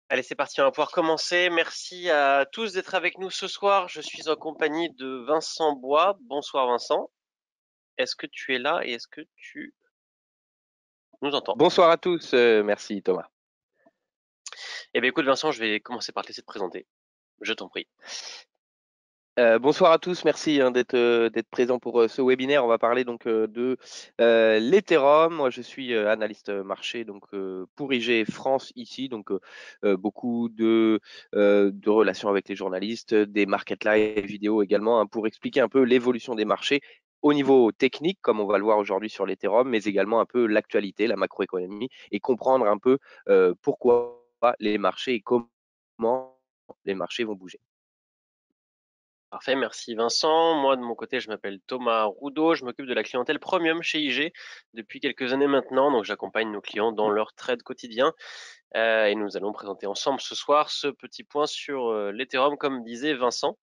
Allez, c'est parti, on va pouvoir commencer. Merci à tous d'être avec nous ce soir. Je suis en compagnie de Vincent Bois. Bonsoir Vincent. Est-ce que tu es là et est-ce que tu nous entends? Bonsoir à tous, merci Thomas. Eh bien écoute Vincent, je vais commencer par te laisser te présenter. Je t'en prie. Bonsoir à tous, merci d'être présent pour ce webinaire. On va parler donc de l'Ethereum. Moi, je suis analyste marché donc pour IG France ici, donc beaucoup de relations avec les journalistes, des market live vidéo également pour expliquer un peu l'évolution des marchés au niveau technique, comme on va le voir aujourd'hui sur l'Ethereum, mais également un peu l'actualité, la macroéconomie et comprendre un peu pourquoi les marchés et comment les marchés vont bouger. Parfait, merci Vincent. Moi de mon côté, je m'appelle Thomas Roudot. Je m'occupe de la clientèle premium chez IG depuis quelques années maintenant. Donc j'accompagne nos clients dans leur trade quotidien. Et nous allons présenter ensemble ce soir ce petit point sur l'Ethereum, comme disait Vincent.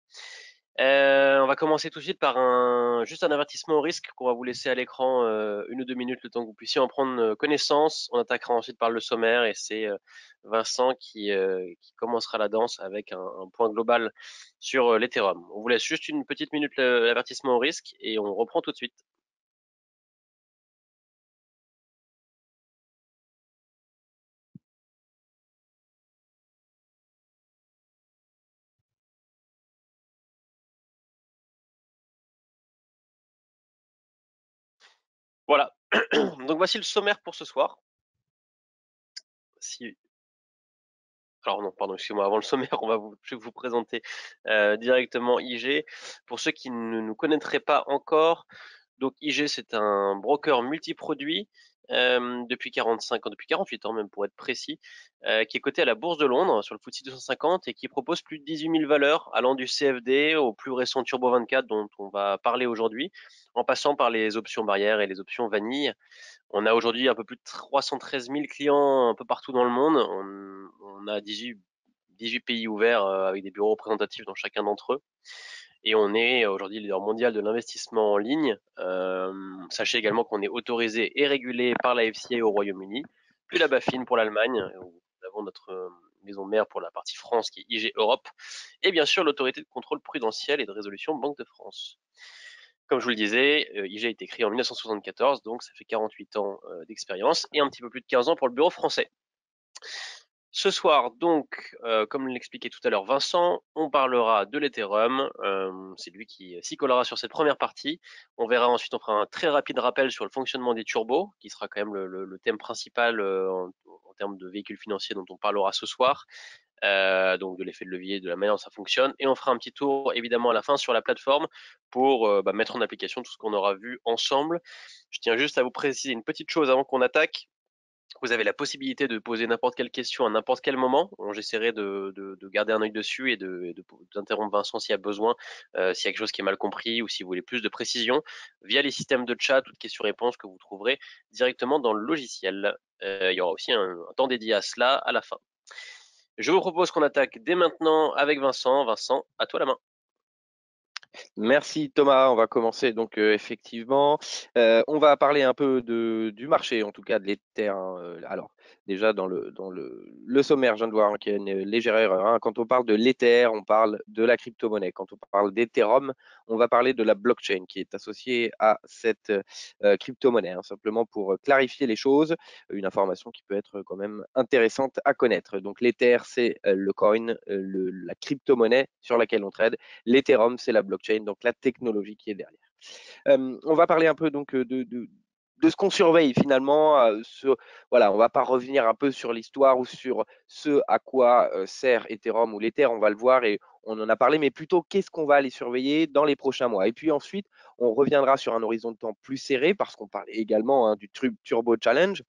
On va commencer tout de suite par juste un avertissement au risque qu'on va vous laisser à l'écran 1 ou 2 minutes le temps que vous puissiez en prendre connaissance. On attaquera ensuite par le sommaire et c'est Vincent qui commencera la danse avec un point global sur l'Ethereum. On vous laisse juste une petite minute l'avertissement au risque et on reprend tout de suite. Voilà. Donc voici le sommaire pour ce soir. Si Alors non, pardon, excusez-moi, avant le sommaire, je vais vous présenter directement IG. Pour ceux qui ne nous connaîtraient pas encore, donc IG c'est un broker multiproduit depuis 45 ans, depuis 48 ans même pour être précis, qui est coté à la Bourse de Londres sur le FTSE 250 et qui propose plus de 18 000 valeurs allant du CFD au plus récent Turbo 24 dont on va parler aujourd'hui, en passant par les options barrières et les options vanille. On a aujourd'hui un peu plus de 313 000 clients un peu partout dans le monde. On a 18 pays ouverts avec des bureaux représentatifs dans chacun d'entre eux. Et on est aujourd'hui leader mondial de l'investissement en ligne. Sachez également qu'on est autorisé et régulé par la FCA au Royaume-Uni, puis la BaFin pour l'Allemagne, où nous avons notre maison mère pour la partie France qui est IG Europe, et bien sûr l'autorité de contrôle prudentiel et de résolution Banque de France. Comme je vous le disais, IG a été créé en 1974, donc ça fait 48 ans d'expérience et un petit peu plus de 15 ans pour le bureau français. Ce soir, donc, comme l'expliquait tout à l'heure Vincent, on parlera de l'Ethereum. C'est lui qui s'y collera sur cette première partie. On verra ensuite, on fera un très rapide rappel sur le fonctionnement des turbos, qui sera quand même le thème principal en termes de véhicules financiers dont on parlera ce soir. Donc de l'effet de levier, de la manière dont ça fonctionne. Et on fera un petit tour évidemment à la fin sur la plateforme pour mettre en application tout ce qu'on aura vu ensemble. Je tiens juste à vous préciser une petite chose avant qu'on attaque. Vous avez la possibilité de poser n'importe quelle question à n'importe quel moment. J'essaierai de garder un œil dessus et d'interrompre Vincent s'il y a besoin, s'il y a quelque chose qui est mal compris ou si vous voulez plus de précision, via les systèmes de chat ou de questions-réponses que vous trouverez directement dans le logiciel. Il y aura aussi un temps dédié à cela à la fin. Je vous propose qu'on attaque dès maintenant avec Vincent. Vincent, à toi la main. Merci Thomas, on va commencer donc effectivement. On va parler un peu du marché, en tout cas de l'Ether, hein. Alors déjà dans le sommaire, je viens de voir qu'il y a une légère erreur, hein. Quand on parle de l'Ether, on parle de la crypto-monnaie. Quand on parle d'Ethereum, on va parler de la blockchain qui est associée à cette crypto-monnaie, hein. Simplement pour clarifier les choses, une information qui peut être quand même intéressante à connaître. Donc l'Ether, c'est le coin, la crypto-monnaie sur laquelle on trade. L'Ethereum, c'est la blockchain, donc la technologie qui est derrière. On va parler un peu donc de ce qu'on surveille finalement. Voilà, on va pas revenir un peu sur l'histoire ou sur ce à quoi sert Ethereum ou l'Ether, on va le voir et on en a parlé, mais plutôt qu'est-ce qu'on va aller surveiller dans les prochains mois. Et puis ensuite, on reviendra sur un horizon de temps plus serré parce qu'on parlait également du Turbo Challenge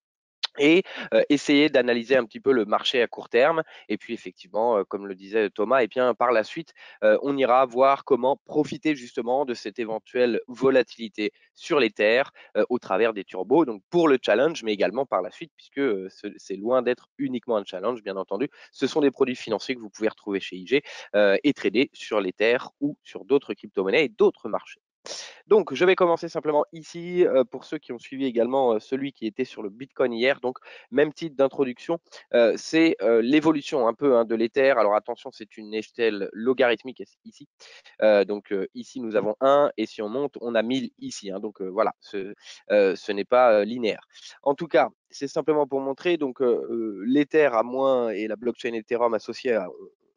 et essayer d'analyser un petit peu le marché à court terme. Et puis effectivement, comme le disait Thomas, et bien par la suite, on ira voir comment profiter justement de cette éventuelle volatilité sur les terres au travers des turbos. Donc pour le challenge, mais également par la suite, puisque c'est loin d'être uniquement un challenge, bien entendu. Ce sont des produits financiers que vous pouvez retrouver chez IG et trader sur les terres ou sur d'autres crypto-monnaies et d'autres marchés. Donc, je vais commencer simplement ici pour ceux qui ont suivi également celui qui était sur le Bitcoin hier. Donc, même titre d'introduction, c'est l'évolution un peu hein, de l'Ether. Alors attention, c'est une échelle logarithmique ici. Ici, nous avons 1 et si on monte, on a 1000 ici. Hein, donc voilà, ce n'est pas linéaire. En tout cas, c'est simplement pour montrer donc l'Ether à moins et la blockchain Ethereum associée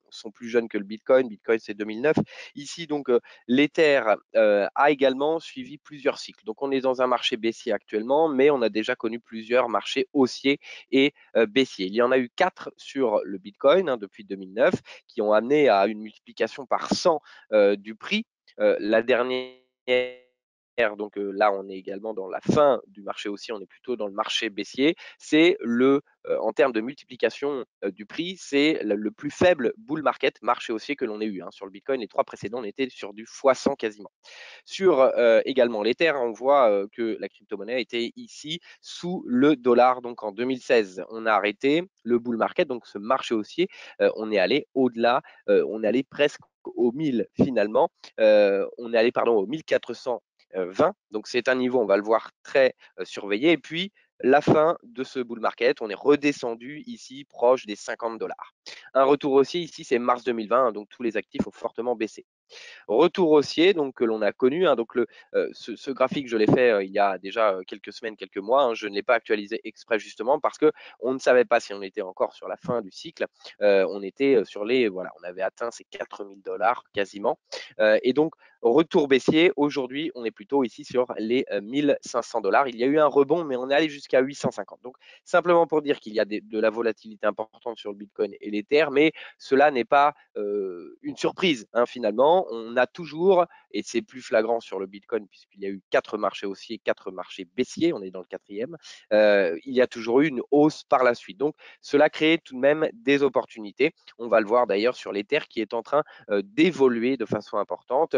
sont plus jeunes que le Bitcoin. Bitcoin, c'est 2009. Ici, donc, l'Ether a également suivi plusieurs cycles. Donc, on est dans un marché baissier actuellement, mais on a déjà connu plusieurs marchés haussiers et baissiers. Il y en a eu 4 sur le Bitcoin hein, depuis 2009 qui ont amené à une multiplication par 100 du prix. La dernière donc là, on est également dans la fin du marché haussier, on est plutôt dans le marché baissier. C'est en termes de multiplication du prix, c'est le plus faible bull market, marché haussier que l'on ait eu. Hein. Sur le Bitcoin, les 3 précédents, on était sur du x100 quasiment. Sur également l'Ether, on voit que la crypto-monnaie était ici sous le dollar. Donc en 2016, on a arrêté le bull market, donc ce marché haussier. On est allé au-delà, on est allé presque aux 1000 finalement. On est allé pardon aux 1420. Donc c'est un niveau, on va le voir, très surveillé. Et puis la fin de ce bull market, on est redescendu ici proche des 50 dollars. Un retour haussier ici, c'est mars 2020, donc tous les actifs ont fortement baissé. Retour haussier, donc que l'on a connu. Hein, donc ce graphique, je l'ai fait il y a déjà quelques semaines, quelques mois. Hein, je ne l'ai pas actualisé exprès justement parce que on ne savait pas si on était encore sur la fin du cycle. On était sur voilà, on avait atteint ces 4000 dollars quasiment. Et donc retour baissier. Aujourd'hui, on est plutôt ici sur les 1500 dollars. Il y a eu un rebond, mais on est allé jusqu'à 850. Donc simplement pour dire qu'il y a de la volatilité importante sur le Bitcoin et l'Ether, mais cela n'est pas une surprise hein, finalement. On a toujours, et c'est plus flagrant sur le Bitcoin puisqu'il y a eu 4 marchés haussiers, 4 marchés baissiers, on est dans le quatrième, il y a toujours eu une hausse par la suite. Donc cela crée tout de même des opportunités. On va le voir d'ailleurs sur l'Ether qui est en train d'évoluer de façon importante.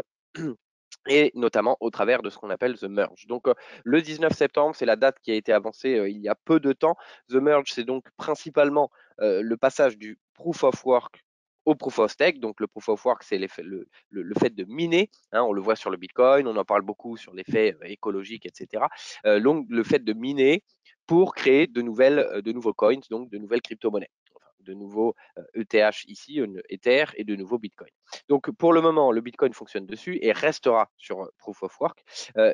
Et notamment au travers de ce qu'on appelle The Merge. Donc le 19 septembre, c'est la date qui a été avancée il y a peu de temps. The Merge, c'est donc principalement le passage du Proof of Work au Proof of Stake. Donc le Proof of Work, c'est le fait de miner. Hein, on le voit sur le Bitcoin, on en parle beaucoup sur l'effet écologique, etc. Donc le fait de miner pour créer de nouveaux coins, donc de nouvelles crypto-monnaies. Enfin, de nouveaux ETH ici, Ether et de nouveaux Bitcoin. Donc pour le moment, le Bitcoin fonctionne dessus et restera sur Proof of Work.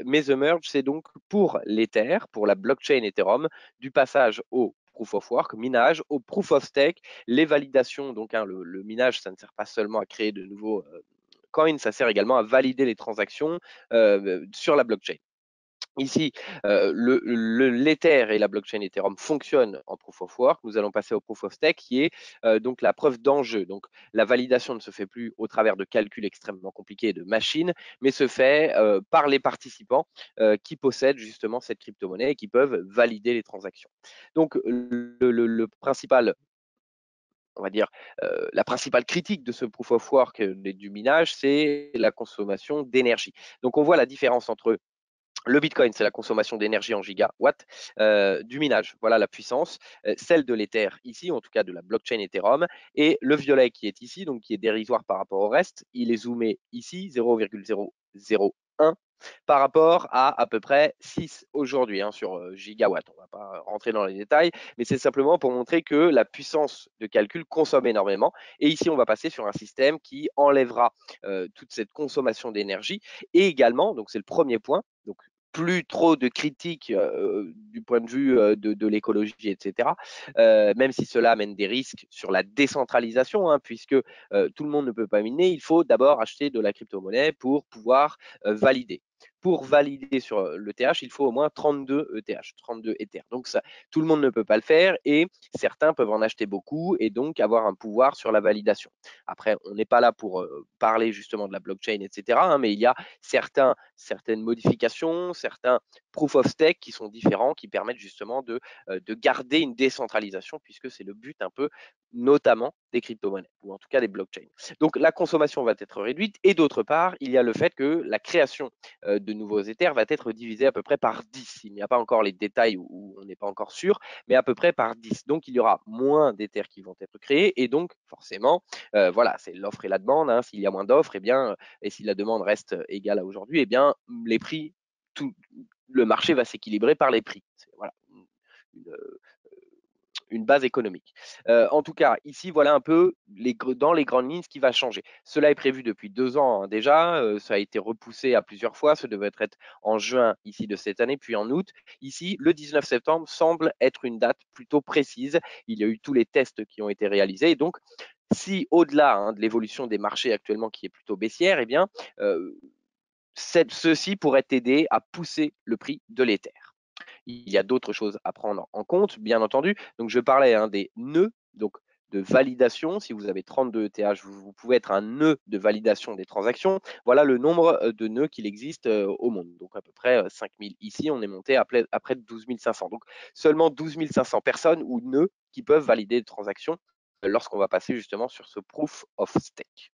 Mais The Merge, c'est donc pour l'Ether, pour la blockchain Ethereum, du passage au Proof of Work, minage, au Proof of Stake, les validations. Donc hein, le minage, ça ne sert pas seulement à créer de nouveaux coins, ça sert également à valider les transactions sur la blockchain. Ici, l'Ether et la blockchain Ethereum fonctionnent en Proof of Work. Nous allons passer au Proof of Stake, qui est donc la preuve d'enjeu. Donc, la validation ne se fait plus au travers de calculs extrêmement compliqués de machines, mais se fait par les participants qui possèdent justement cette crypto-monnaie et qui peuvent valider les transactions. Donc, le principal on va dire, la principale critique de ce proof of work du minage, c'est la consommation d'énergie. Donc, on voit la différence entre le Bitcoin, c'est la consommation d'énergie en gigawatts du minage. Voilà la puissance, celle de l'Ether ici, en tout cas de la blockchain Ethereum, et le violet qui est ici, donc qui est dérisoire par rapport au reste, il est zoomé ici, 0,001 par rapport à peu près 6 aujourd'hui hein, sur gigawatts. On ne va pas rentrer dans les détails, mais c'est simplement pour montrer que la puissance de calcul consomme énormément. Et ici, on va passer sur un système qui enlèvera toute cette consommation d'énergie et également, donc c'est le premier point, donc plus trop de critiques du point de vue de l'écologie, etc. Même si cela amène des risques sur la décentralisation, hein, puisque tout le monde ne peut pas miner, il faut d'abord acheter de la crypto-monnaie pour pouvoir valider. Pour valider sur l'ETH, il faut au moins 32 ETH, 32 Ether. Donc ça, tout le monde ne peut pas le faire et certains peuvent en acheter beaucoup et donc avoir un pouvoir sur la validation. Après, on n'est pas là pour parler justement de la blockchain, etc. Hein, mais il y a certaines modifications, certains proof of stake qui sont différents, qui permettent justement de garder une décentralisation, puisque c'est le but un peu, notamment des crypto-monnaies, ou en tout cas des blockchains. Donc la consommation va être réduite, et d'autre part, il y a le fait que la création de nouveaux Ethers va être divisée à peu près par 10. Il n'y a pas encore les détails où on n'est pas encore sûr, mais à peu près par 10. Donc il y aura moins d'Ethers qui vont être créés, et donc forcément, voilà, c'est l'offre et la demande. Hein. S'il y a moins d'offres, et si la demande reste égale à aujourd'hui, les prix, le marché va s'équilibrer par les prix. C'est voilà, une, une base économique. En tout cas, ici, voilà un peu dans les grandes lignes ce qui va changer. Cela est prévu depuis 2 ans, hein, déjà. Ça a été repoussé à plusieurs fois. Ce devait être en juin ici de cette année, puis en août. Ici, le 19 septembre semble être une date plutôt précise. Il y a eu tous les tests qui ont été réalisés. Donc, si au-delà, hein, de l'évolution des marchés actuellement qui est plutôt baissière, ceci pourrait aider à pousser le prix de l'Ether. Il y a d'autres choses à prendre en compte, bien entendu. Donc, je parlais, hein, des nœuds, donc de validation. Si vous avez 32 ETH, vous pouvez être un nœud de validation des transactions. Voilà le nombre de nœuds qu'il existe au monde. Donc, à peu près 5000 ici, on est monté à près de 12 500. Donc, seulement 12 500 personnes ou nœuds qui peuvent valider des transactions lorsqu'on va passer justement sur ce proof of stake.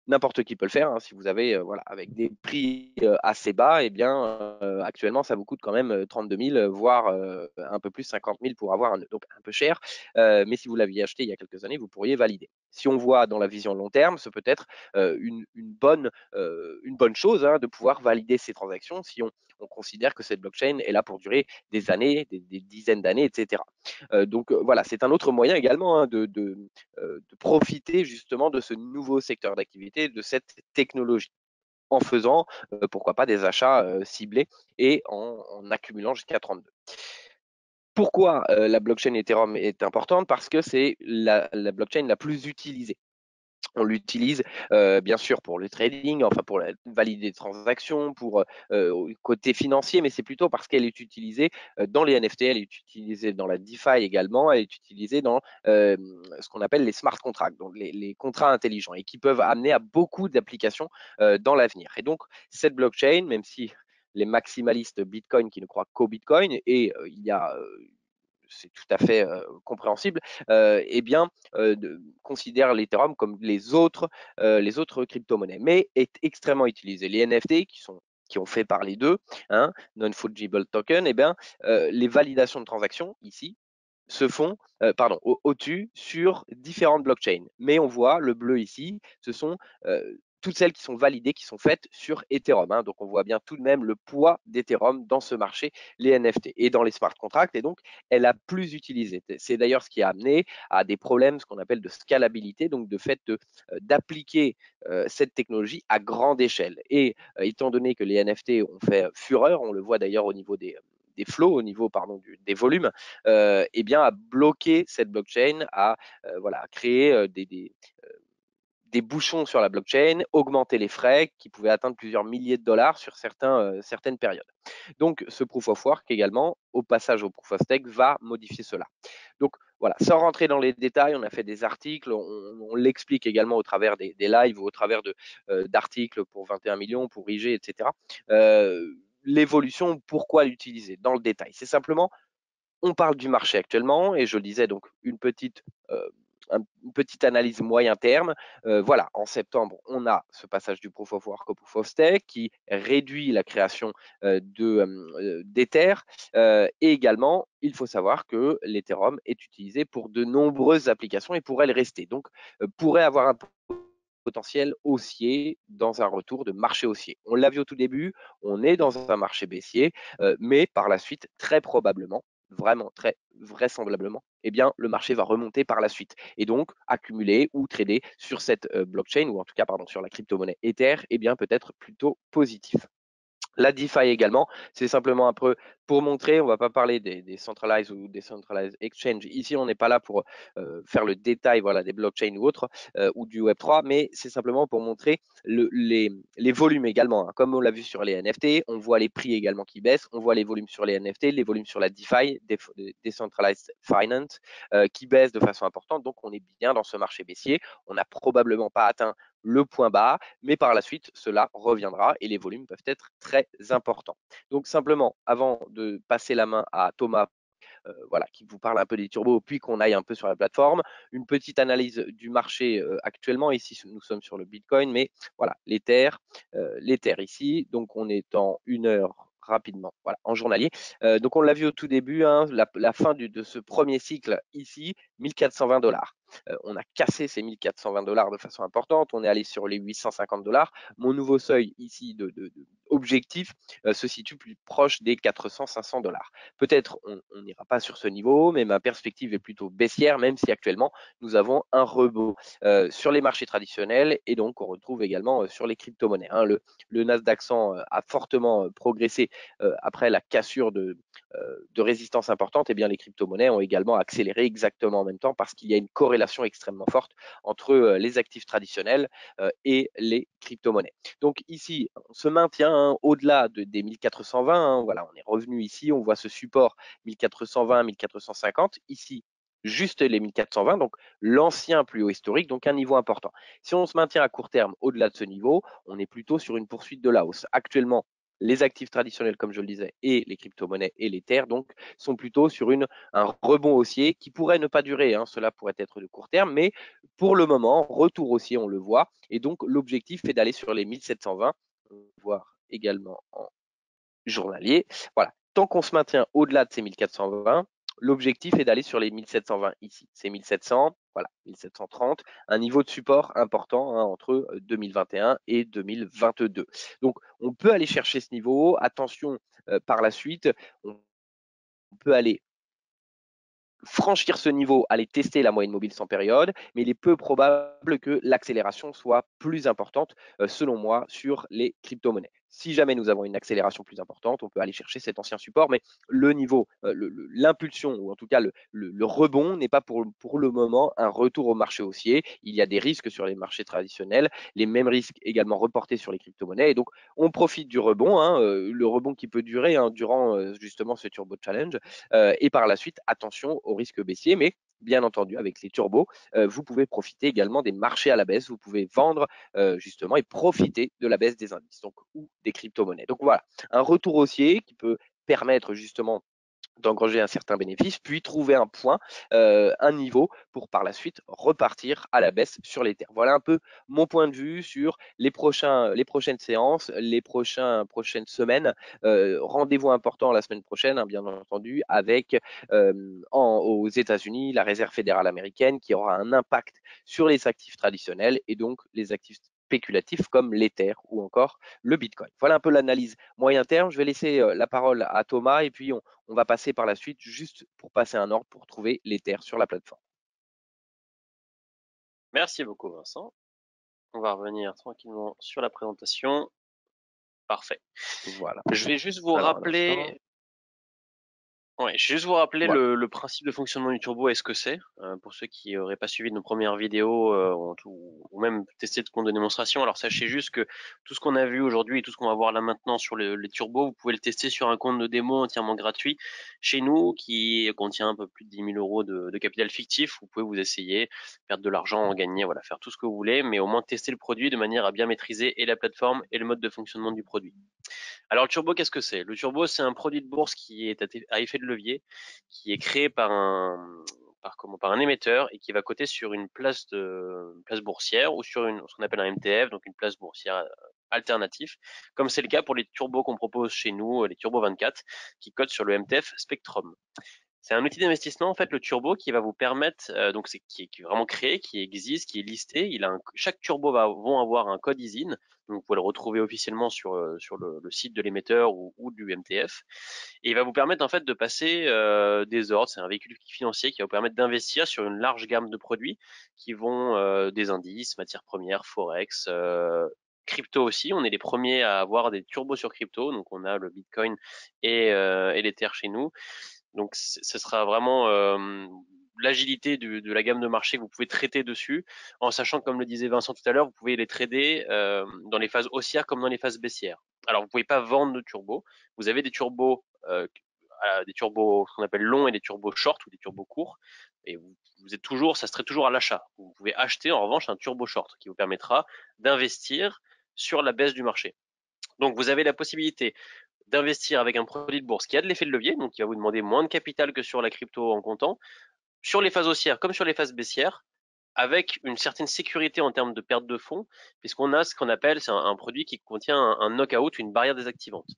N'importe qui peut le faire, hein, si vous avez, voilà, avec des prix assez bas, actuellement, ça vous coûte quand même 32 000, voire un peu plus 50 000 pour avoir un nœud. Donc un peu cher, mais si vous l'aviez acheté il y a quelques années, vous pourriez valider. Si on voit dans la vision long terme, c'est peut-être une bonne chose, hein, de pouvoir valider ces transactions si on considère que cette blockchain est là pour durer des années, des dizaines d'années, etc. Donc voilà, c'est un autre moyen également, hein, de profiter justement de ce nouveau secteur d'activité, de cette technologie, en faisant, pourquoi pas, des achats ciblés et en accumulant jusqu'à 32. Pourquoi la blockchain Ethereum est importante? Parce que c'est la blockchain la plus utilisée. On l'utilise bien sûr pour le trading, enfin pour valider des transactions, pour côté financier, mais c'est plutôt parce qu'elle est utilisée dans les NFT, elle est utilisée dans la DeFi également, elle est utilisée dans ce qu'on appelle les smart contracts, donc les contrats intelligents, et qui peuvent amener à beaucoup d'applications dans l'avenir. Et donc cette blockchain, même si les maximalistes Bitcoin qui ne croient qu'au Bitcoin, et il y a c'est tout à fait compréhensible, considère l'Ethereum comme les autres crypto-monnaies, mais est extrêmement utilisé. Les NFT qui ont fait parler d'eux, hein, non-fungible token, les validations de transactions ici se font, au-dessus sur différentes blockchains. Mais on voit le bleu ici, ce sont toutes celles qui sont validées, qui sont faites sur Ethereum. Hein. Donc on voit bien tout de même le poids d'Ethereum dans ce marché, les NFT et dans les smart contracts. Et donc elle a plus utilisé. C'est d'ailleurs ce qui a amené à des problèmes, ce qu'on appelle de scalabilité, donc de fait d'appliquer cette technologie à grande échelle. Et étant donné que les NFT ont fait fureur, on le voit d'ailleurs au niveau des flows, au niveau des volumes, à bloquer cette blockchain, à créer des bouchons sur la blockchain, augmenter les frais qui pouvaient atteindre plusieurs milliers de dollars sur certaines périodes. Donc ce proof of work également, au passage au proof of stake, va modifier cela. Donc voilà, sans rentrer dans les détails, on a fait des articles, on l'explique également au travers des lives ou au travers d'articles pour 21 millions, pour IG, etc. L'évolution, pourquoi l'utiliser dans le détail. C'est simplement, on parle du marché actuellement, et je le disais, donc une petite analyse moyen terme. Voilà, en septembre, on a ce passage du proof of work au proof of stake qui réduit la création d'Ether. Et également, il faut savoir que l'Ethereum est utilisé pour de nombreuses applications et pourrait le rester. Donc, pourrait avoir un potentiel haussier dans un retour de marché haussier. On l'a vu au tout début, on est dans un marché baissier, mais par la suite, très probablement, vraiment très vraisemblablement, le marché va remonter par la suite, et donc accumuler ou trader sur cette blockchain, ou en tout cas sur la crypto-monnaie Ether, peut-être plutôt positif. La DeFi également, c'est simplement un peu pour montrer, on ne va pas parler des centralized ou des centralized exchange. Ici, on n'est pas là pour faire le détail, voilà, des blockchains ou autres, ou du Web3, mais c'est simplement pour montrer les volumes également. Hein. Comme on l'a vu sur les NFT, on voit les prix également qui baissent, on voit les volumes sur les NFT, les volumes sur la DeFi, Decentralized Finance, qui baissent de façon importante. Donc, on est bien dans ce marché baissier. On n'a probablement pas atteint le point bas, mais par la suite, cela reviendra et les volumes peuvent être très importants. Donc simplement, avant de passer la main à Thomas voilà, qui vous parle un peu des turbos, puis qu'on aille un peu sur la plateforme. Une petite analyse du marché actuellement. Ici, nous sommes sur le Bitcoin, mais voilà, l'Ether ici. Donc, on est en 1 heure rapidement, voilà, en journalier. Donc, on l'a vu au tout début, hein, la fin de ce premier cycle ici, 1420 $. On a cassé ces 1420 $ de façon importante. On est allé sur les 850 $. Mon nouveau seuil ici objectif se situe plus proche des 400-500 $. Peut-être on n'ira pas sur ce niveau, mais ma perspective est plutôt baissière, même si actuellement nous avons un rebond sur les marchés traditionnels et donc on retrouve également sur les crypto-monnaies. Hein. Le Nasdaq 100 a fortement progressé après la cassure de résistance importante. Et bien les crypto-monnaies ont également accéléré exactement en même temps parce qu'il y a une corrélation extrêmement forte entre les actifs traditionnels et les crypto-monnaies. Donc ici, on se maintient hein, au-delà des 1420. Hein, voilà, on est revenu ici, on voit ce support 1420, 1450. Ici, juste les 1420, donc l'ancien plus haut historique, donc un niveau important. Si on se maintient à court terme au-delà de ce niveau, on est plutôt sur une poursuite de la hausse. Actuellement, les actifs traditionnels, comme je le disais, et les crypto-monnaies et les terres, donc, sont plutôt sur un rebond haussier qui pourrait ne pas durer. Hein, cela pourrait être de court terme, mais pour le moment, retour haussier, on le voit. Et donc, l'objectif est d'aller sur les 1720, voire également en journalier. Voilà. Tant qu'on se maintient au-delà de ces 1420, l'objectif est d'aller sur les 1720 ici. C'est 1700, voilà, 1730, un niveau de support important hein, entre 2021 et 2022. Donc, on peut aller chercher ce niveau. Attention, par la suite, on peut aller franchir ce niveau, aller tester la moyenne mobile sans période, mais il est peu probable que l'accélération soit plus importante, selon moi, sur les crypto-monnaies. Si jamais nous avons une accélération plus importante, on peut aller chercher cet ancien support, mais le niveau, l'impulsion, ou en tout cas le rebond n'est pas pour le moment un retour au marché haussier. Il y a des risques sur les marchés traditionnels, les mêmes risques également reportés sur les crypto-monnaies, et donc on profite du rebond, hein, le rebond qui peut durer hein, durant justement ce Turbo Challenge, et par la suite, attention au risque baissier, mais bien entendu, avec les turbos, vous pouvez profiter également des marchés à la baisse. Vous pouvez vendre justement et profiter de la baisse des indices donc, ou des crypto-monnaies. Donc voilà, un retour haussier qui peut permettre justement d'engranger un certain bénéfice, puis trouver un point, un niveau pour par la suite repartir à la baisse sur les terres. Voilà un peu mon point de vue sur les prochaines séances, prochaines semaines. Rendez-vous important la semaine prochaine, hein, bien entendu, avec aux États-Unis la Réserve fédérale américaine qui aura un impact sur les actifs traditionnels et donc les actifs spéculatifs comme l'Ether ou encore le Bitcoin. Voilà un peu l'analyse moyen terme. Je vais laisser la parole à Thomas et puis on va passer par la suite juste pour passer un ordre pour trouver l'Ether sur la plateforme. Merci beaucoup, Vincent. On va revenir tranquillement sur la présentation. Parfait. Voilà. Je vais juste vous Alors, un instant. rappeler Ouais, je vais juste vous rappeler Voilà. le principe de fonctionnement du turbo et ce que c'est, pour ceux qui n'auraient pas suivi nos premières vidéos ou même testé de compte de démonstration. Alors sachez juste que tout ce qu'on a vu aujourd'hui et tout ce qu'on va voir là maintenant sur les turbos, vous pouvez le tester sur un compte de démo entièrement gratuit chez nous qui contient un peu plus de 10 000 euros de capital fictif. Vous pouvez vous essayer, perdre de l'argent, en gagner, voilà, faire tout ce que vous voulez, mais au moins tester le produit de manière à bien maîtriser et la plateforme et le mode de fonctionnement du produit. Alors le turbo, qu'est-ce que c'est? Le turbo, c'est un produit de bourse qui est à effet de levier, qui est créé par un émetteur et qui va coter sur une place boursière ou sur ce qu'on appelle un MTF, donc une place boursière alternative, comme c'est le cas pour les turbos qu'on propose chez nous, les Turbo 24, qui cotent sur le MTF Spectrum. C'est un outil d'investissement en fait le turbo qui va vous permettre donc qui est vraiment créé, qui existe, qui est listé. Chaque turbo vont avoir un code ISIN, donc vous pouvez le retrouver officiellement sur le site de l'émetteur ou du MTF. Et il va vous permettre en fait de passer des ordres. C'est un véhicule financier qui va vous permettre d'investir sur une large gamme de produits qui vont des indices, matières premières, forex. Crypto aussi, on est les premiers à avoir des turbos sur crypto, donc on a le Bitcoin et l'Ether chez nous. Donc ce sera vraiment l'agilité de la gamme de marché que vous pouvez traiter dessus, en sachant, comme le disait Vincent tout à l'heure, vous pouvez les trader dans les phases haussières comme dans les phases baissières. Alors vous pouvez pas vendre de turbos. Vous avez des turbos, ce qu'on appelle longs et des turbos short ou des turbos courts. Et ça serait toujours à l'achat. Vous pouvez acheter en revanche un turbo short qui vous permettra d'investir sur la baisse du marché. Donc vous avez la possibilité d'investir avec un produit de bourse qui a de l'effet de levier, donc qui va vous demander moins de capital que sur la crypto en comptant, sur les phases haussières comme sur les phases baissières, avec une certaine sécurité en termes de perte de fonds, puisqu'on a ce qu'on appelle, c'est un produit qui contient un knockout, une barrière désactivante.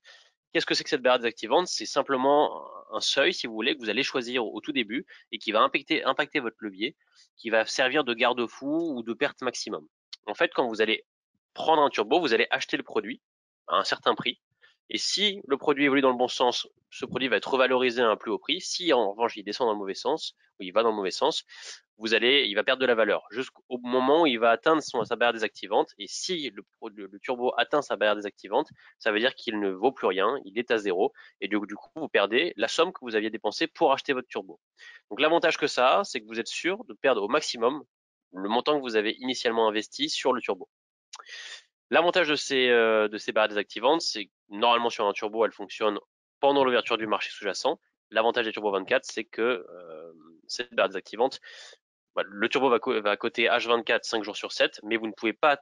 Qu'est-ce que c'est que cette barrière désactivante? C'est simplement un seuil, si vous voulez, que vous allez choisir au tout début et qui va impacter votre levier, qui va servir de garde-fou ou de perte maximum. En fait, quand vous allez prendre un turbo, vous allez acheter le produit à un certain prix. Et si le produit évolue dans le bon sens, ce produit va être revalorisé à un plus haut prix. Si en revanche il descend dans le mauvais sens, ou il va dans le mauvais sens, il va perdre de la valeur jusqu'au moment où il va atteindre sa barrière désactivante. Et si le turbo atteint sa barrière désactivante, ça veut dire qu'il ne vaut plus rien, il est à zéro. Et du coup, vous perdez la somme que vous aviez dépensée pour acheter votre turbo. Donc l'avantage que ça a, c'est que vous êtes sûr de perdre au maximum le montant que vous avez initialement investi sur le turbo. L'avantage de ces barrières désactivantes, c'est que normalement sur un turbo, elles fonctionnent pendant l'ouverture du marché sous-jacent. L'avantage des turbos 24, c'est que cette barrière désactivante, le turbo va coter H24 5 jours sur 7, mais il ne peut pas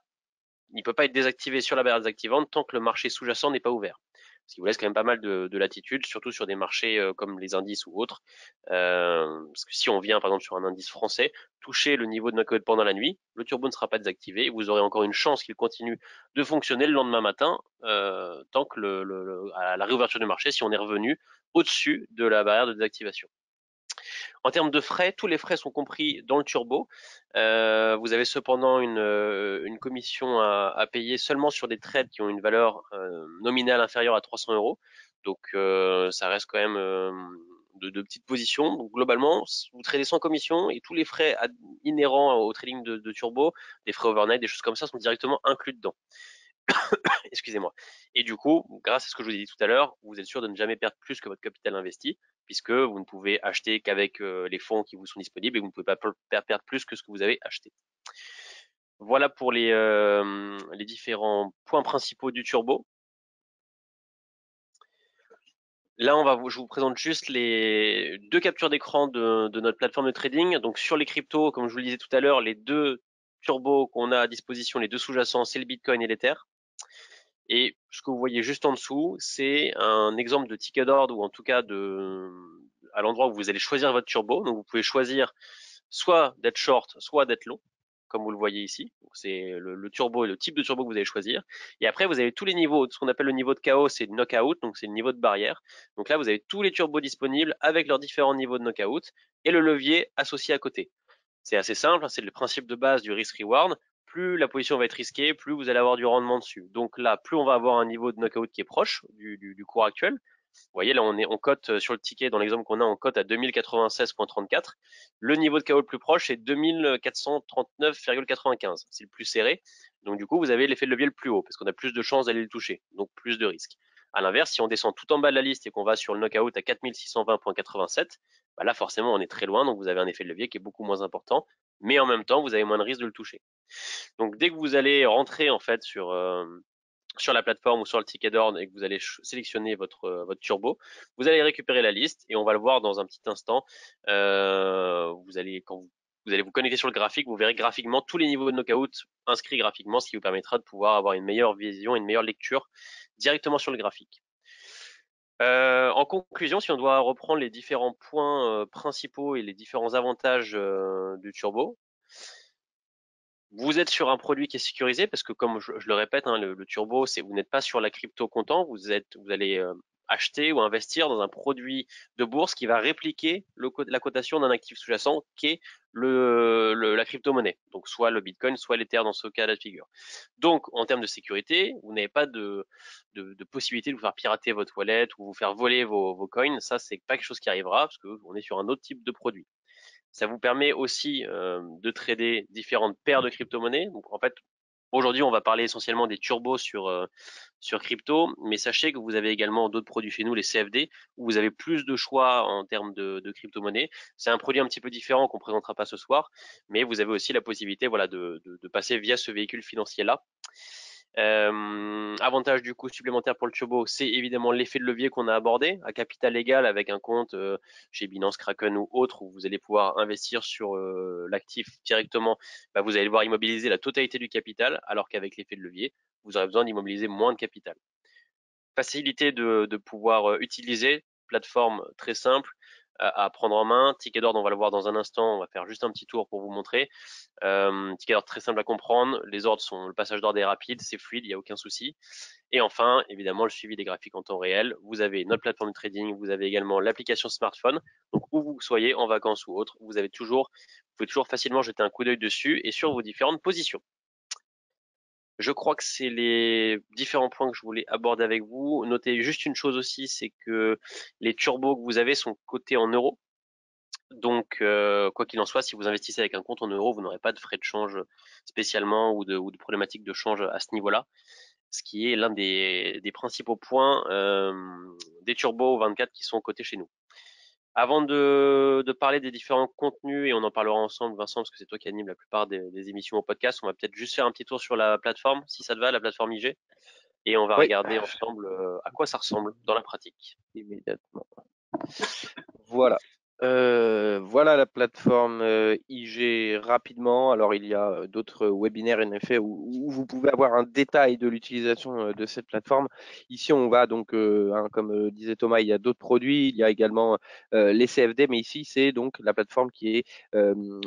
être désactivé sur la barrière désactivante tant que le marché sous-jacent n'est pas ouvert. Ce qui vous laisse quand même pas mal de latitude, surtout sur des marchés comme les indices ou autres. Parce que si on vient par exemple sur un indice français, toucher le niveau de knockout pendant la nuit, le turbo ne sera pas désactivé et vous aurez encore une chance qu'il continue de fonctionner le lendemain matin, tant que à la réouverture du marché, si on est revenu au-dessus de la barrière de désactivation. En termes de frais, tous les frais sont compris dans le turbo. Vous avez cependant une commission à payer seulement sur des trades qui ont une valeur nominale inférieure à 300 euros. Donc ça reste quand même de petites positions. Donc globalement, vous tradez sans commission et tous les frais inhérents au trading de turbo, des frais overnight, des choses comme ça, sont directement inclus dedans. Excusez-moi. Et du coup, grâce à ce que je vous ai dit tout à l'heure, vous êtes sûr de ne jamais perdre plus que votre capital investi, puisque vous ne pouvez acheter qu'avec les fonds qui vous sont disponibles et vous ne pouvez pas perdre plus que ce que vous avez acheté. Voilà pour les différents points principaux du turbo. Là, je vous présente juste les deux captures d'écran de notre plateforme de trading. Donc sur les cryptos, comme je vous le disais tout à l'heure, les deux turbos qu'on a à disposition, les deux sous-jacents, c'est le Bitcoin et l'Ether. Et ce que vous voyez juste en dessous, c'est un exemple de ticket d'ordre ou en tout cas à l'endroit où vous allez choisir votre turbo. Donc vous pouvez choisir soit d'être short, soit d'être long, comme vous le voyez ici. C'est le turbo et le type de turbo que vous allez choisir. Et après, vous avez tous les niveaux. Ce qu'on appelle le niveau de chaos, c'est knockout, donc c'est le niveau de barrière. Donc là, vous avez tous les turbos disponibles avec leurs différents niveaux de knockout et le levier associé à côté. C'est assez simple, c'est le principe de base du risk-reward. Plus la position va être risquée, plus vous allez avoir du rendement dessus. Donc là, plus on va avoir un niveau de knockout qui est proche du cours actuel. Vous voyez, là, on cote sur le ticket, dans l'exemple qu'on a, on cote à 2096,34. Le niveau de KO le plus proche, c'est 2439,95. C'est le plus serré. Donc, du coup, vous avez l'effet de levier le plus haut, parce qu'on a plus de chances d'aller le toucher. Donc, plus de risques. À l'inverse, si on descend tout en bas de la liste et qu'on va sur le knockout à 4620,87, bah là, forcément, on est très loin. Donc, vous avez un effet de levier qui est beaucoup moins important. Mais en même temps, vous avez moins de risques de le toucher. Donc, dès que vous allez rentrer, en fait, sur la plateforme ou sur le ticket d'ordre et que vous allez sélectionner votre turbo, vous allez récupérer la liste et on va le voir dans un petit instant. Quand vous allez vous connecter sur le graphique, vous verrez graphiquement tous les niveaux de knockout inscrits graphiquement, ce qui vous permettra de pouvoir avoir une meilleure vision, une meilleure lecture directement sur le graphique. En conclusion, si on doit reprendre les différents points principaux et les différents avantages du turbo, vous êtes sur un produit qui est sécurisé parce que comme je le répète, hein, le turbo, vous n'êtes pas sur la crypto comptant, vous allez acheter ou investir dans un produit de bourse qui va répliquer la cotation d'un actif sous-jacent qui est la crypto-monnaie. Donc soit le Bitcoin, soit l'Ether dans ce cas de figure. Donc en termes de sécurité, vous n'avez pas de possibilité de vous faire pirater votre wallet ou vous faire voler vos coins. Ça, c'est pas quelque chose qui arrivera parce qu'on est sur un autre type de produit. Ça vous permet aussi de trader différentes paires de crypto-monnaies. Donc en fait, aujourd'hui, on va parler essentiellement des turbos sur crypto, mais sachez que vous avez également d'autres produits chez nous, les CFD, où vous avez plus de choix en termes de crypto-monnaies. C'est un produit un petit peu différent qu'on présentera pas ce soir, mais vous avez aussi la possibilité, voilà, de passer via ce véhicule financier-là. Avantage du coup supplémentaire pour le turbo, c'est évidemment l'effet de levier qu'on a abordé à capital égal avec un compte chez Binance, Kraken ou autre où vous allez pouvoir investir sur l'actif directement. Bah, vous allez devoir immobiliser la totalité du capital alors qu'avec l'effet de levier, vous aurez besoin d'immobiliser moins de capital. facilité de pouvoir utiliser, plateforme très simple à prendre en main. Ticket d'ordre, on va le voir dans un instant, on va faire juste un petit tour pour vous montrer. Ticket d'ordre très simple à comprendre, le passage d'ordre est rapide, c'est fluide, il n'y a aucun souci. Et enfin, évidemment, le suivi des graphiques en temps réel. Vous avez notre plateforme de trading, vous avez également l'application smartphone. Donc, où vous soyez, en vacances ou autre, vous pouvez toujours facilement jeter un coup d'œil dessus et sur vos différentes positions. Je crois que c'est les différents points que je voulais aborder avec vous. Notez juste une chose aussi, c'est que les turbos que vous avez sont cotés en euros. Donc, quoi qu'il en soit, si vous investissez avec un compte en euros, vous n'aurez pas de frais de change spécialement ou de problématiques de change à ce niveau-là, ce qui est l'un des principaux points des turbos 24 qui sont cotés chez nous. Avant de parler des différents contenus, et on en parlera ensemble, Vincent, parce que c'est toi qui anime la plupart des émissions au podcast, on va peut-être juste faire un petit tour sur la plateforme, si ça te va, la plateforme IG, et on va Oui, regarder ensemble à quoi ça ressemble dans la pratique. immédiatement. Voilà. Voilà la plateforme IG rapidement. Alors il y a d'autres webinaires en effet où vous pouvez avoir un détail de l'utilisation de cette plateforme. Ici on va donc, comme disait Thomas, il y a d'autres produits, il y a également les CFD, mais ici c'est donc la plateforme qui est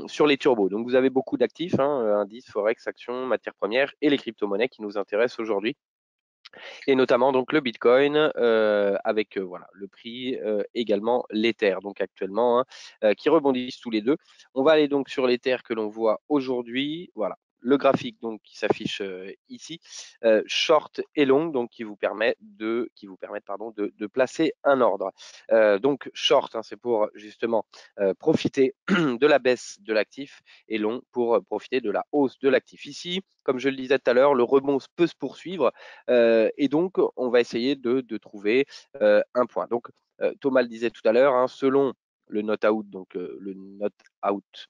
sur les turbos. Donc vous avez beaucoup d'actifs, indices, forex, actions, matières premières et les crypto-monnaies qui nous intéressent aujourd'hui, et notamment donc le Bitcoin avec voilà le prix, également l'Ether donc actuellement, qui rebondissent tous les deux. On va aller donc sur l'Ether que l'on voit aujourd'hui. Voilà. Le graphique donc qui s'affiche ici, short et long, donc qui vous permettent pardon de placer un ordre. Donc short, c'est pour justement profiter de la baisse de l'actif, et long pour profiter de la hausse de l'actif. Ici, comme je le disais tout à l'heure, le rebond peut se poursuivre, et donc on va essayer de trouver un point. Donc Thomas le disait tout à l'heure, selon le note out, donc le note out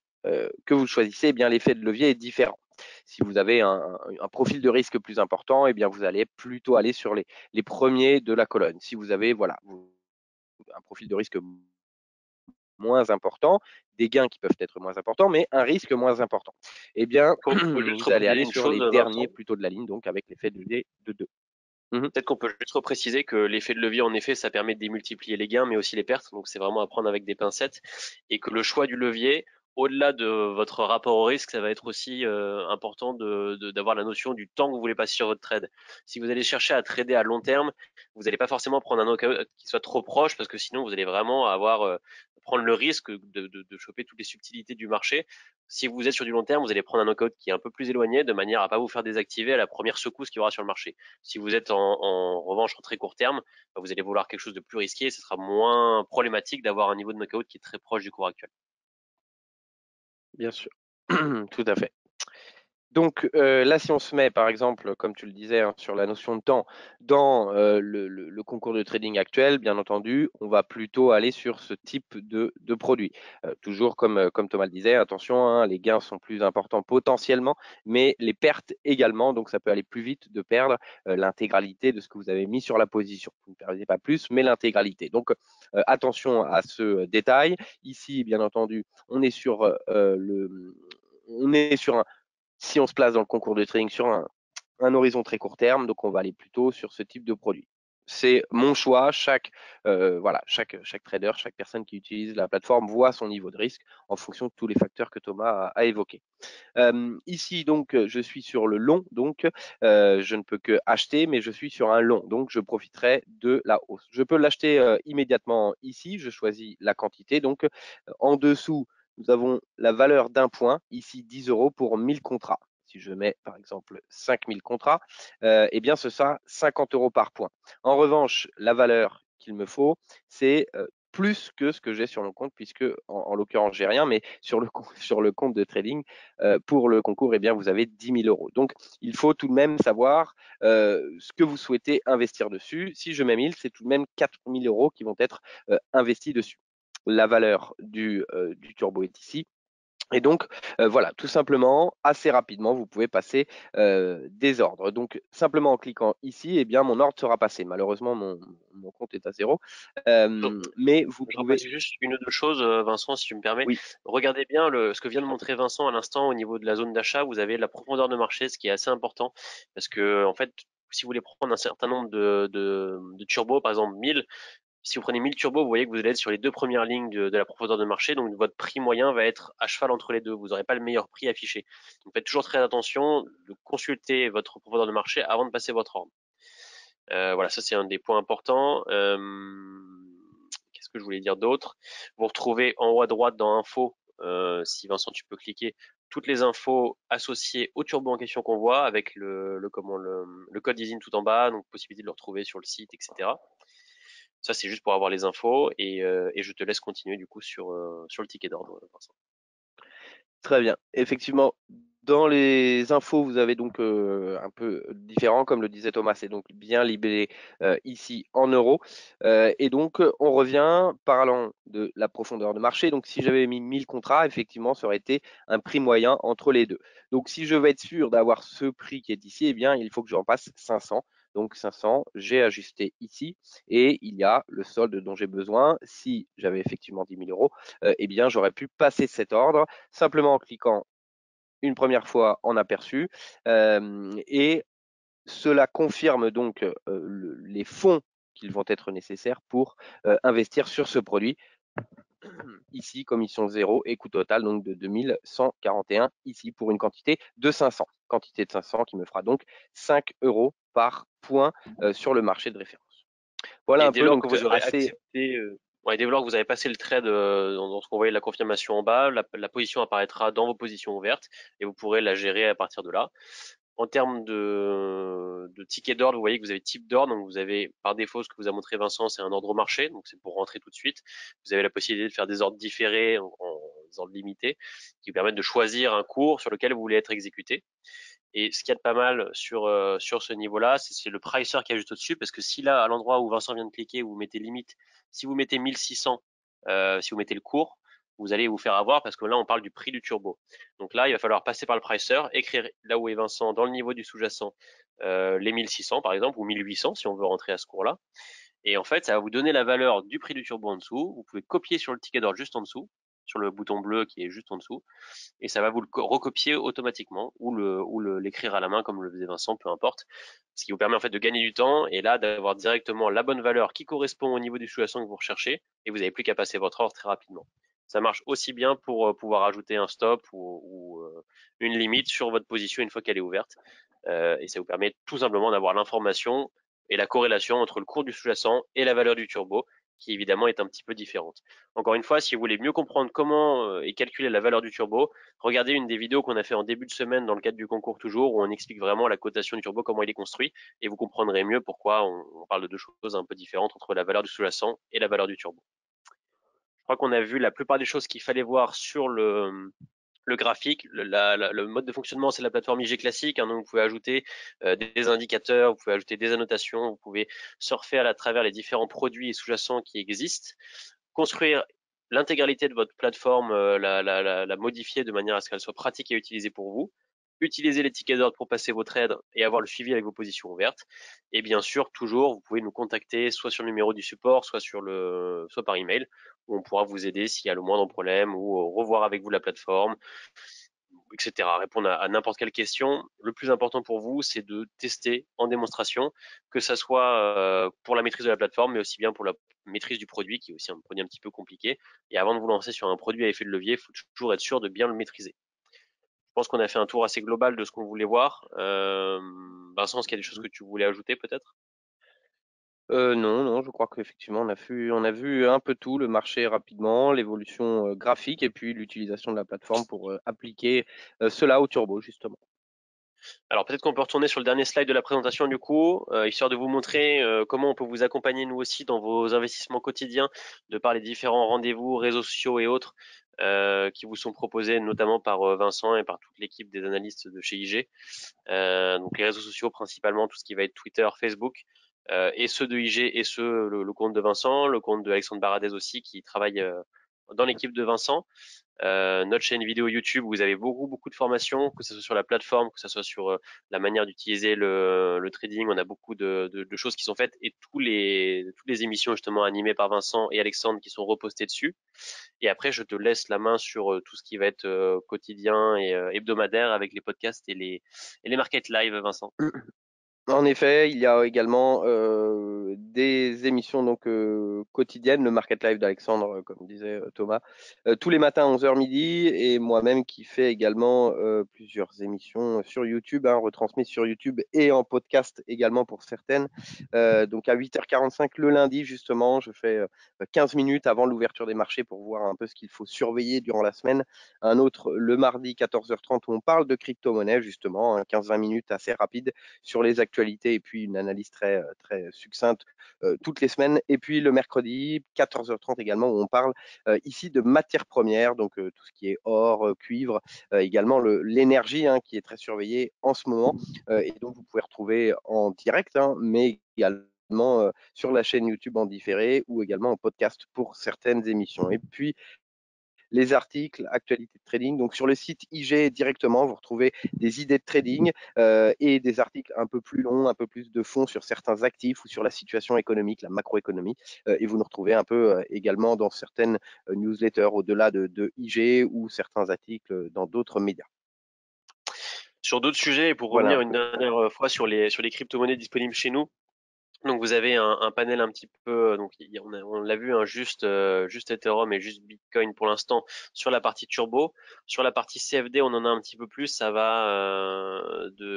que vous choisissez, eh bien l'effet de levier est différent. Si vous avez un profil de risque plus important, eh bien vous allez plutôt aller sur les premiers de la colonne. Si vous avez voilà un profil de risque moins important, des gains qui peuvent être moins importants, mais un risque moins important, eh bien On peut juste vous allez repréciser aller une sur chose, les derniers Vincent. plutôt de la ligne, donc avec l'effet de levier de 2. Peut-être qu'on peut juste repréciser que l'effet de levier, en effet, ça permet de démultiplier les gains, mais aussi les pertes. Donc, c'est vraiment à prendre avec des pincettes. Et que le choix du levier, au-delà de votre rapport au risque, ça va être aussi important d'avoir la notion du temps que vous voulez passer sur votre trade. Si vous allez chercher à trader à long terme, vous n'allez pas forcément prendre un knockout qui soit trop proche, parce que sinon, vous allez vraiment prendre le risque de choper toutes les subtilités du marché. Si vous êtes sur du long terme, vous allez prendre un knockout qui est un peu plus éloigné, de manière à pas vous faire désactiver à la première secousse qu'il y aura sur le marché. Si vous êtes en revanche en très court terme, vous allez vouloir quelque chose de plus risqué et ce sera moins problématique d'avoir un niveau de knockout qui est très proche du cours actuel. Bien sûr, tout à fait. Donc là, si on se met, par exemple, comme tu le disais, sur la notion de temps, dans le concours de trading actuel, bien entendu, on va plutôt aller sur ce type de produit. Toujours comme Thomas le disait, attention, les gains sont plus importants potentiellement, mais les pertes également, donc ça peut aller plus vite de perdre l'intégralité de ce que vous avez mis sur la position. Vous ne perdez pas plus, mais l'intégralité. Donc attention à ce détail. Ici, bien entendu, on est sur si on se place dans le concours de trading sur un horizon très court terme, donc on va aller plutôt sur ce type de produit. C'est mon choix. Chaque trader, chaque personne qui utilise la plateforme voit son niveau de risque en fonction de tous les facteurs que Thomas a évoqués. Ici, donc, je suis sur le long, donc je ne peux que acheter, mais je suis sur un long, donc je profiterai de la hausse. Je peux l'acheter immédiatement ici. Je choisis la quantité. Donc, en dessous, nous avons la valeur d'un point, ici 10 euros pour 1000 contrats. Si je mets par exemple 5000 contrats, eh bien ce sera 50 euros par point. En revanche, la valeur qu'il me faut, c'est plus que ce que j'ai sur mon compte, puisque en l'occurrence, j'ai rien, mais sur le compte de trading, pour le concours, eh bien, vous avez 10 000 euros. Donc, il faut tout de même savoir ce que vous souhaitez investir dessus. Si je mets 1000, c'est tout de même 4 000 euros qui vont être investis dessus. La valeur du turbo est ici. Et donc, voilà, tout simplement, assez rapidement, vous pouvez passer des ordres. Donc, simplement en cliquant ici, eh bien, mon ordre sera passé. Malheureusement, mon compte est à zéro. Mais vous Je pouvez… reprécise juste une ou deux choses, Vincent, si tu me permets. Oui, Regardez bien ce que vient de montrer Vincent à l'instant au niveau de la zone d'achat. Vous avez la profondeur de marché, ce qui est assez important, parce que en fait, si vous voulez prendre un certain nombre de turbos, par exemple 1000, si vous prenez 1000 turbos, vous voyez que vous allez être sur les deux premières lignes de la profondeur de marché, donc votre prix moyen va être à cheval entre les deux. Vous n'aurez pas le meilleur prix affiché. Donc faites toujours très attention de consulter votre profondeur de marché avant de passer votre ordre. Voilà, ça c'est un des points importants. Qu'est-ce que je voulais dire d'autre? Vous retrouvez en haut à droite dans Info, si Vincent tu peux cliquer, toutes les infos associées au turbo en question qu'on voit avec le code d'usine tout en bas, donc possibilité de le retrouver sur le site, etc. Ça c'est juste pour avoir les infos et je te laisse continuer du coup sur le ticket d'ordre, Vincent. Très bien. Effectivement, dans les infos, vous avez donc un peu différent, comme le disait Thomas, c'est donc bien libellé ici en euros. Et donc, on revient, parlant de la profondeur de marché. Donc, si j'avais mis 1000 contrats, effectivement, ça aurait été un prix moyen entre les deux. Donc, si je veux être sûr d'avoir ce prix qui est ici, eh bien, il faut que j'en passe 500. Donc 500, j'ai ajusté ici et il y a le solde dont j'ai besoin. Si j'avais effectivement 10 000 euros, eh bien j'aurais pu passer cet ordre simplement en cliquant une première fois en aperçu et cela confirme donc les fonds qu'ils vont être nécessaires pour investir sur ce produit. Ici, commission zéro et coût total donc de 2141 ici pour une quantité de 500. Quantité de 500 qui me fera donc 5 euros par point sur le marché de référence. Voilà Et un dès peu lors que donc vous aurez assez. accepté, dès lors que vous avez passé le trade dans ce qu'on voyait la confirmation en bas, la position apparaîtra dans vos positions ouvertes et vous pourrez la gérer à partir de là. En termes de ticket d'ordre, vous voyez que vous avez type d'ordre, donc vous avez par défaut ce que vous a montré Vincent, c'est un ordre au marché, donc c'est pour rentrer tout de suite. Vous avez la possibilité de faire des ordres différés en ordre limité, qui vous permettent de choisir un cours sur lequel vous voulez être exécuté. Et ce qu'il y a de pas mal sur ce niveau-là, c'est le pricer qui est juste au-dessus, parce que si là, à l'endroit où Vincent vient de cliquer, vous mettez limite, si vous mettez 1600, si vous mettez le cours, vous allez vous faire avoir parce que là, on parle du prix du turbo. Donc là, il va falloir passer par le pricer, écrire là où est Vincent, dans le niveau du sous-jacent, les 1600 par exemple, ou 1800 si on veut rentrer à ce cours-là. Et en fait, ça va vous donner la valeur du prix du turbo en dessous. Vous pouvez copier sur le ticket d'ordre juste en dessous, sur le bouton bleu qui est juste en dessous et ça va vous le recopier automatiquement ou l'écrire à la main comme le faisait Vincent, peu importe. Ce qui vous permet en fait de gagner du temps et là d'avoir directement la bonne valeur qui correspond au niveau du sous-jacent que vous recherchez et vous n'avez plus qu'à passer votre ordre très rapidement. Ça marche aussi bien pour pouvoir ajouter un stop ou une limite sur votre position une fois qu'elle est ouverte. Et ça vous permet tout simplement d'avoir l'information et la corrélation entre le cours du sous-jacent et la valeur du turbo, qui évidemment est un petit peu différente. Encore une fois, si vous voulez mieux comprendre comment est calculée la valeur du turbo, regardez une des vidéos qu'on a fait en début de semaine dans le cadre du concours toujours, où on explique vraiment la cotation du turbo, comment il est construit, et vous comprendrez mieux pourquoi on parle de deux choses un peu différentes entre la valeur du sous-jacent et la valeur du turbo. Je crois qu'on a vu la plupart des choses qu'il fallait voir sur le graphique, le mode de fonctionnement, c'est la plateforme IG classique. Hein, donc vous pouvez ajouter des indicateurs, vous pouvez ajouter des annotations, vous pouvez surfer à travers les différents produits et sous-jacents qui existent, construire l'intégralité de votre plateforme, la modifier de manière à ce qu'elle soit pratique et utilisée pour vous. Utiliser les tickets d'ordre pour passer vos trades et avoir le suivi avec vos positions ouvertes. Et bien sûr, toujours, vous pouvez nous contacter soit sur le numéro du support, soit par email, où on pourra vous aider s'il y a le moindre problème ou revoir avec vous la plateforme, etc. Répondre à n'importe quelle question. Le plus important pour vous, c'est de tester en démonstration, que ça soit pour la maîtrise de la plateforme, mais aussi bien pour la maîtrise du produit, qui est aussi un produit un petit peu compliqué. Et avant de vous lancer sur un produit à effet de levier, il faut toujours être sûr de bien le maîtriser. Je pense qu'on a fait un tour assez global de ce qu'on voulait voir. Vincent, est-ce qu'il y a des choses que tu voulais ajouter peut-être? Non, non, je crois qu'effectivement, on a vu un peu tout, le marché rapidement, l'évolution graphique et puis l'utilisation de la plateforme pour appliquer cela au turbo, justement. Alors peut-être qu'on peut retourner sur le dernier slide de la présentation du coup, histoire de vous montrer comment on peut vous accompagner nous aussi dans vos investissements quotidiens, de par les différents rendez-vous, réseaux sociaux et autres qui vous sont proposés notamment par Vincent et par toute l'équipe des analystes de chez IG. Donc les réseaux sociaux principalement, tout ce qui va être Twitter, Facebook, et ceux de IG et ceux le compte de Vincent, le compte de Alexandre Baradez aussi qui travaille dans l'équipe de Vincent. Notre chaîne vidéo YouTube, vous avez beaucoup de formations, que ce soit sur la plateforme, que ce soit sur la manière d'utiliser le trading. On a beaucoup de choses qui sont faites et toutes les émissions justement animées par Vincent et Alexandre qui sont repostées dessus. Et après, je te laisse la main sur tout ce qui va être quotidien et hebdomadaire avec les podcasts et les market live, Vincent. En effet, il y a également des émissions donc quotidiennes, le Market Live d'Alexandre, comme disait Thomas, tous les matins à 11h midi, et moi-même qui fais également plusieurs émissions sur YouTube, retransmises sur YouTube et en podcast également pour certaines. Donc à 8h45 le lundi, justement, je fais 15 minutes avant l'ouverture des marchés pour voir un peu ce qu'il faut surveiller durant la semaine. Un autre le mardi 14h30 où on parle de crypto-monnaie, justement, 15-20 minutes assez rapide sur les actualités et puis une analyse très, très succincte toutes les semaines. Et puis le mercredi, 14h30 également, où on parle ici de matières premières, donc tout ce qui est or, cuivre, également l'énergie qui est très surveillée en ce moment et donc vous pouvez retrouver en direct, mais également sur la chaîne YouTube en différé ou également en podcast pour certaines émissions. Et puis les articles, actualités de trading. Donc sur le site IG directement, vous retrouvez des idées de trading et des articles un peu plus longs, un peu plus de fond sur certains actifs ou sur la situation économique, la macroéconomie. Et vous nous retrouvez un peu également dans certaines newsletters au-delà de IG ou certains articles dans d'autres médias. Sur d'autres sujets, et pour Voilà revenir un une peu. dernière fois sur les crypto-monnaies disponibles chez nous, donc vous avez un panel un petit peu, donc on l'a vu, juste Ethereum et juste Bitcoin pour l'instant sur la partie turbo. Sur la partie CFD, on en a un petit peu plus. Ça va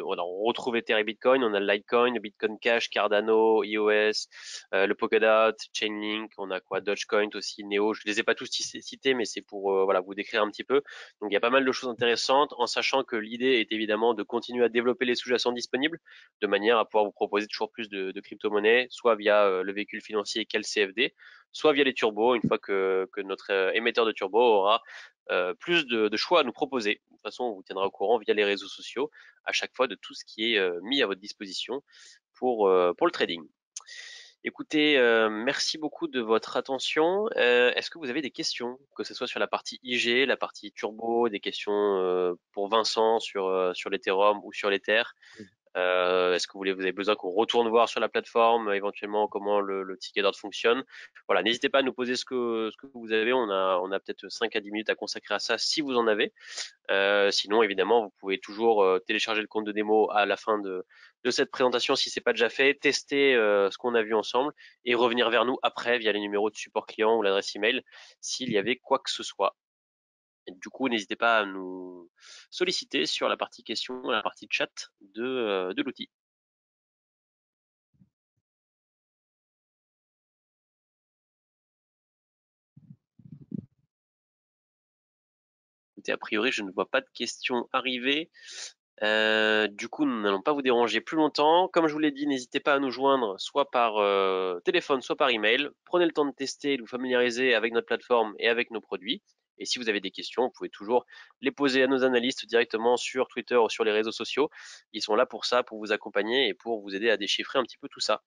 voilà, on retrouve Ether et Bitcoin. On a le Litecoin, le Bitcoin Cash, Cardano, EOS, le Polkadot, Chainlink. On a quoi, Dogecoin aussi, Neo. Je les ai pas tous cités, mais c'est pour voilà vous décrire un petit peu. Donc il y a pas mal de choses intéressantes, en sachant que l'idée est évidemment de continuer à développer les sous-jacents disponibles, de manière à pouvoir vous proposer toujours plus de crypto-monnaies, soit via le véhicule financier qu'est le CFD, soit via les turbos, une fois que notre émetteur de turbo aura plus de choix à nous proposer. De toute façon, on vous tiendra au courant via les réseaux sociaux à chaque fois de tout ce qui est mis à votre disposition pour le trading. Écoutez, merci beaucoup de votre attention. Est-ce que vous avez des questions, que ce soit sur la partie IG, la partie turbo, des questions pour Vincent sur l'Ethereum ou sur l'Ether? Est-ce que vous avez besoin qu'on retourne voir sur la plateforme, éventuellement comment le ticket d'ordre fonctionne? Voilà, n'hésitez pas à nous poser ce que vous avez. On a peut-être 5 à 10 minutes à consacrer à ça si vous en avez. Sinon, évidemment, vous pouvez toujours télécharger le compte de démo à la fin de cette présentation si c'est pas déjà fait, tester ce qu'on a vu ensemble et revenir vers nous après via les numéros de support client ou l'adresse email s'il y avait quoi que ce soit. Et du coup, n'hésitez pas à nous solliciter sur la partie questions, la partie chat de l'outil. A priori, je ne vois pas de questions arriver. Du coup, nous n'allons pas vous déranger plus longtemps. Comme je vous l'ai dit, n'hésitez pas à nous joindre soit par téléphone, soit par email. Prenez le temps de tester, de vous familiariser avec notre plateforme et avec nos produits. Et si vous avez des questions, vous pouvez toujours les poser à nos analystes directement sur Twitter ou sur les réseaux sociaux. Ils sont là pour ça, pour vous accompagner et pour vous aider à déchiffrer un petit peu tout ça.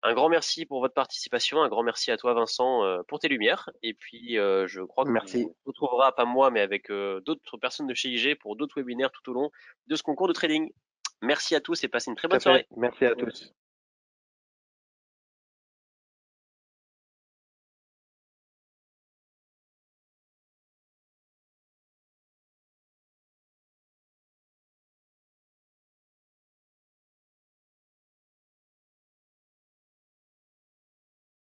Un grand merci pour votre participation, un grand merci à toi Vincent pour tes lumières. Et puis je crois qu'on Merci. vous retrouvera, pas moi, mais avec d'autres personnes de chez IG pour d'autres webinaires tout au long de ce concours de trading. Merci à tous et passez une très Tout à bonne soirée. fait. Merci à tous.